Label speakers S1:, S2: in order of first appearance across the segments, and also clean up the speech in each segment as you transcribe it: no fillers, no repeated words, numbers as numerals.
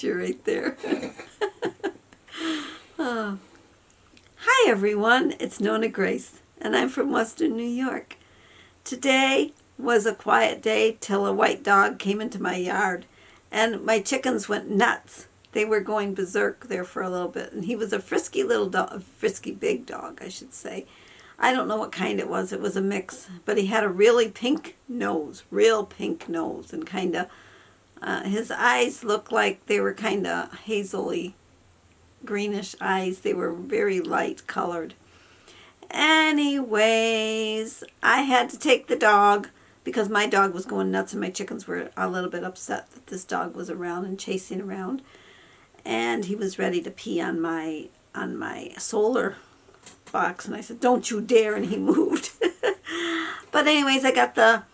S1: picture right there. Oh. Hi everyone, it's NonnaGrace, and I'm from Western New York. Today was a quiet day till a white dog came into my yard, and my chickens went nuts. They were going berserk there for a little bit, and he was a frisky little dog, a frisky big dog, I should say. I don't know what kind it was a mix, but he had a really pink nose, real pink nose, and kind of, his eyes looked like they were kind of hazily greenish eyes. They were very light colored. Anyways, I had to take the dog because my dog was going nuts and my chickens were a little bit upset that this dog was around and chasing around. And he was ready to pee on my solar box, and I said, "Don't you dare," and he moved. But anyways, I got the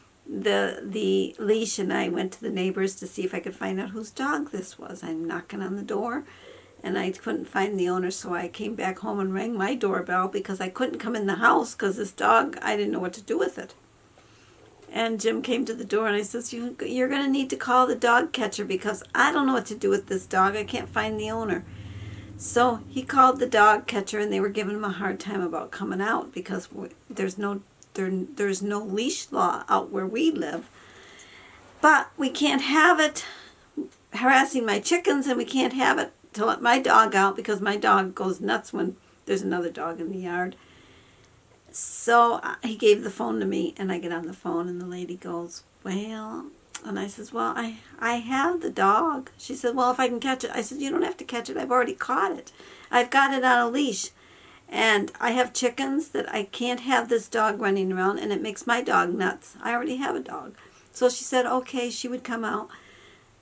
S1: leash and I went to the neighbors to see if I could find out whose dog this was. I'm knocking on the door and I couldn't find the owner, so I came back home and rang my doorbell because I couldn't come in the house because this dog, I didn't know what to do with it. And Jim came to the door and I says, "You're going to need to call the dog catcher because I don't know what to do with this dog. I can't find the owner." So he called the dog catcher and they were giving him a hard time about coming out because there's no leash law out where we live. But we can't have it harassing my chickens, and we can't have it to let my dog out because my dog goes nuts when there's another dog in the yard. So he gave the phone to me, and I get on the phone, and the lady goes, "Well," and I says, "Well, I have the dog." She said, "Well, if I can catch it." I said, "You don't have to catch it. I've already caught it. I've got it on a leash. And I have chickens that I can't have this dog running around, and it makes my dog nuts. I already have a dog." So she said, okay, she would come out.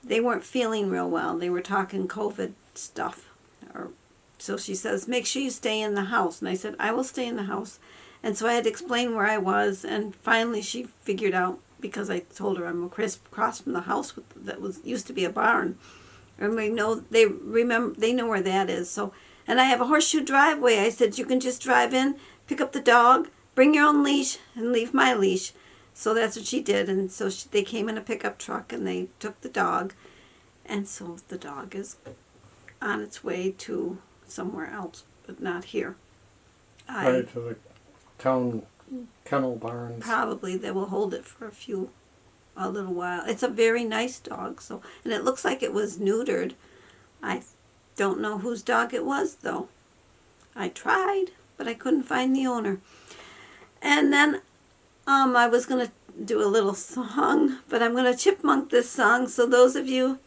S1: They weren't feeling real well. They were talking COVID stuff. So she says, "Make sure you stay in the house." And I said, "I will stay in the house." And so I had to explain where I was, and finally she figured out, because I told her I'm across from the house that used to be a barn. And they know where that is. So, and I have a horseshoe driveway. I said, "You can just drive in, pick up the dog, bring your own leash, and leave my leash." So that's what she did. And so they came in a pickup truck and they took the dog. And so the dog is on its way to somewhere else, but not here.
S2: Right to the town kennel barns.
S1: Probably they will hold it for a little while. It's a very nice dog. So, and it looks like it was neutered. I don't know whose dog it was, though. I tried, but I couldn't find the owner. And then I was going to do a little song, but I'm going to chipmunk this song. So those of you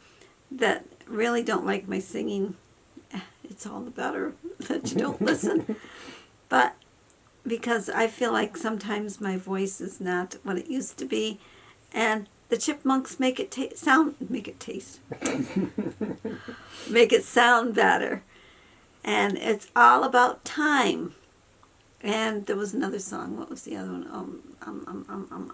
S1: that really don't like my singing, it's all the better that you don't listen. But because I feel like sometimes my voice is not what it used to be, and the chipmunks make it sound better. And it's all about time. And there was another song. What was the other one?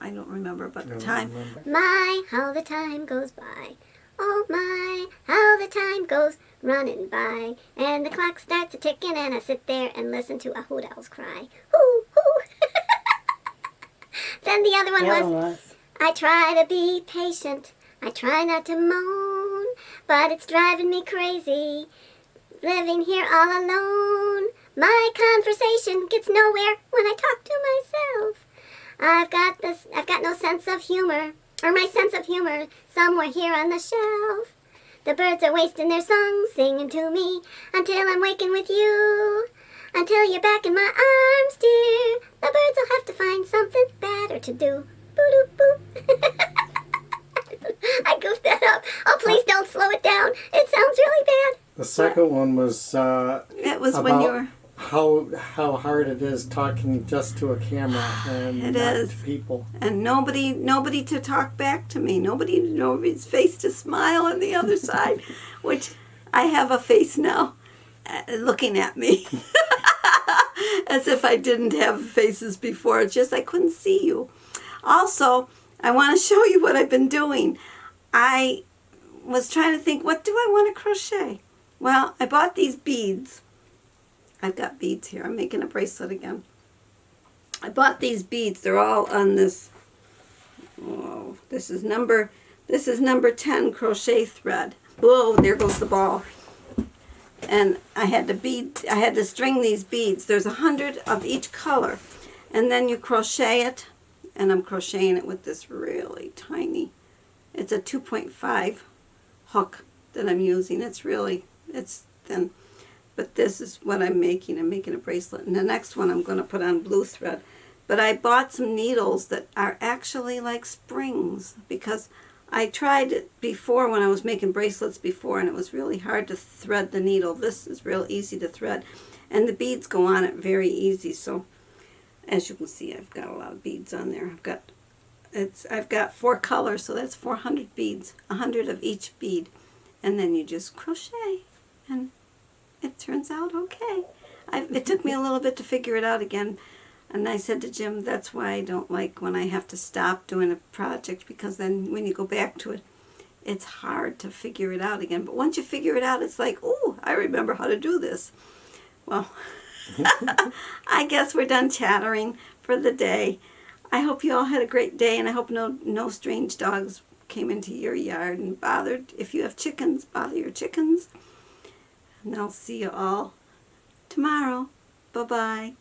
S1: I don't remember, but time.
S3: My, how the time goes by. Oh my, how the time goes running by. And the clock starts a-ticking and I sit there and listen to a hoot owl's cry. Hoo, hoo. Then the other one was, I try to be patient. I try not to moan, but it's driving me crazy, living here all alone. My conversation gets nowhere when I talk to myself. I've got no sense of humor, or my sense of humor somewhere here on the shelf. The birds are wasting their songs, singing to me, until I'm waking with you. Until you're back in my arms, dear, the birds will have to find something better to do. Boo-doo-boo. I goofed that up. Oh, please don't slow it down. It sounds really bad.
S2: The second one was
S1: it was
S2: about
S1: when you were
S2: how hard it is talking just to a camera and
S1: it
S2: not
S1: is.
S2: to people.
S1: And nobody to talk back to me. Nobody's face to smile on the other side, which I have a face now looking at me. As if I didn't have faces before. It's just I couldn't see you. Also, I want to show you what I've been doing. I was trying to think, what do I want to crochet? Well, I bought these beads. I've got beads here. I'm making a bracelet again. I bought these beads. They're all on this. Oh, this is number 10 crochet thread. Whoa, there goes the ball. And I had to string these beads. There's 100 of each color. And then you crochet it, and I'm crocheting it with this really tiny, it's a 2.5 hook that I'm using. It's thin. But this is what I'm making. I'm making a bracelet. And the next one I'm going to put on blue thread. But I bought some needles that are actually like springs, because I tried it before when I was making bracelets before, and it was really hard to thread the needle. This is real easy to thread, and the beads go on it very easy. So as you can see, I've got a lot of beads on there. I've got 4 colors, so that's 400 beads, 100 of each bead, and then you just crochet, and it turns out okay. It took me a little bit to figure it out again. And I said to Jim, that's why I don't like when I have to stop doing a project, because then when you go back to it, it's hard to figure it out again. But once you figure it out, it's like, oh, I remember how to do this. Well, I guess we're done chattering for the day. I hope you all had a great day, and I hope no strange dogs came into your yard and bothered. If you have chickens, bother your chickens. And I'll see you all tomorrow. Bye-bye.